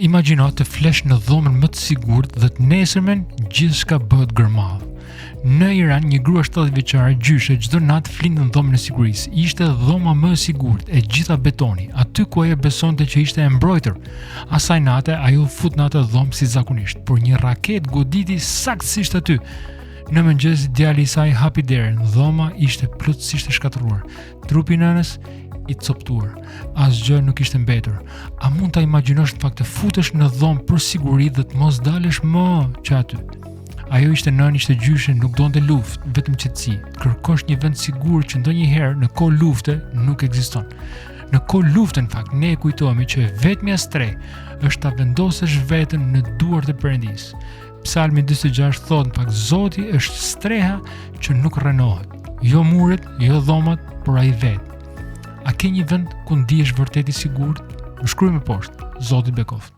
Imagjino të flesh në dhomën më të sigurt dhe të nesërmen gjithçka bëhet gërmall. Në Iran, një grua 70 vjeçare gjyshe çdo natë flinte në dhomën e sigurisë. Ishte dhoma më e sigurt, e gjitha betoni, aty ku ajo besonte që ishte e mbrojtur. Asaj nate ajo fut në atë dhomë si zakonisht, por një raket goditi saktësisht aty. Në mëngjes djali i saj hapi derën, dhoma ishte plotësisht e shkatërruar. Trupi i nënës i coptuar. Asgjë nuk ishte mbetur. A mund ta imagjinosh në fakt të futesh në dhomë për siguri dhe të mos dalesh më që aty? Ajo ishte nën, ishte gjyshe, nuk donte luftë, vetëm qetësi. Kërkosh një vend sigur që ndonjëherë në kohë lufte nuk ekziston. Në kohë lufte, në fakt, ne e kujtohemi që vetmja streh është ta vendosësh veten në duart e Perëndis. Psalmi 46 thotë, në fakt, Zoti është streha që nuk rrënohet. Jo muret, jo dhomat, por ai vetë. A ke një vend ku ndihesh vërtet i sigurt? Më shkruaj më poshtë. Zoti bekoft.